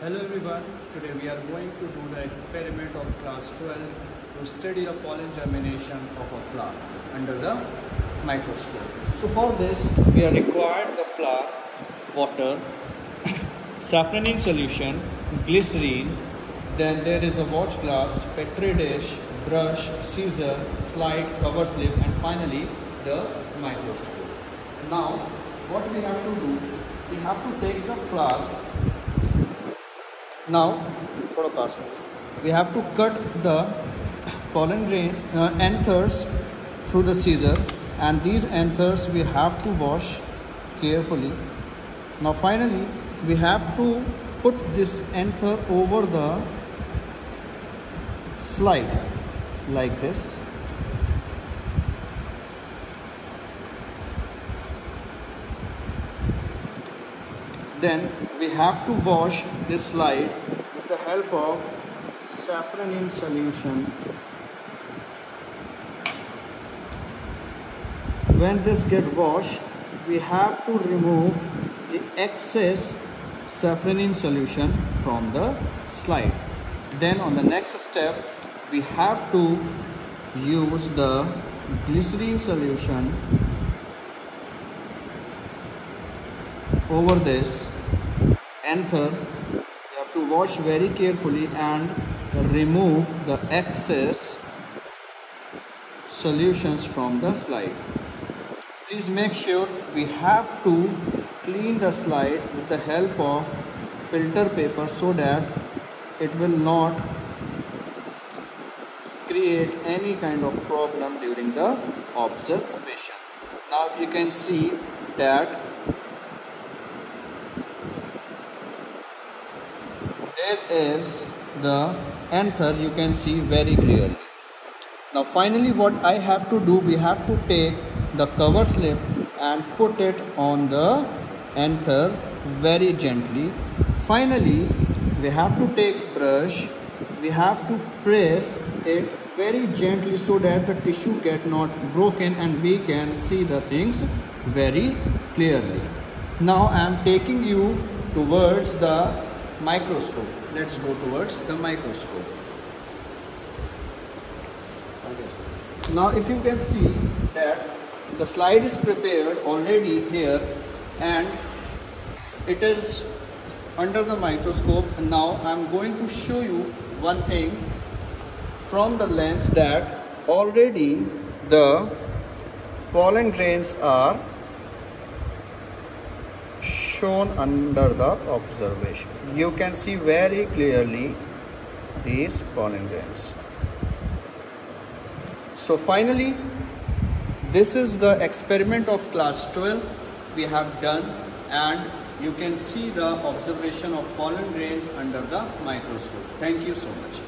Hello everyone, today we are going to do the experiment of class 12 to study the pollen germination of a flower under the microscope. So for this we are required the flour, water, safranin solution, glycerine, then there is a watch glass, petri dish, brush, scissor, slide, cover slip and finally the microscope. Now what we have to do, we have to take the flour. Now, we have to cut the pollen grain anthers through the scissor, and these anthers we have to wash carefully. Now finally, we have to put this anther over the slide like this. Then we have to wash this slide with the help of safranin solution. When this gets washed, we have to remove the excess safranin solution from the slide. Then on the next step, we have to use the glycerine solution over this anther. You have to wash very carefully and remove the excess solutions from the slide. Please make sure we have to clean the slide with the help of filter paper so that it will not create any kind of problem during the observation. Now if you can see that there is the anther, you can see very clearly. Now finally what I have to do, we have to take the cover slip and put it on the anther very gently. Finally we have to take brush, we have to press it very gently so that the tissue get not broken and we can see the things very clearly. Now I am taking you towards the microscope. Let's go towards the microscope. Now if you can see that the slide is prepared already here and it is under the microscope. Now I am going to show you one thing from the lens, that already the pollen grains are shown under the observation. You can see very clearly these pollen grains. So finally, this is the experiment of class 12 we have done, and you can see the observation of pollen grains under the microscope. Thank you so much.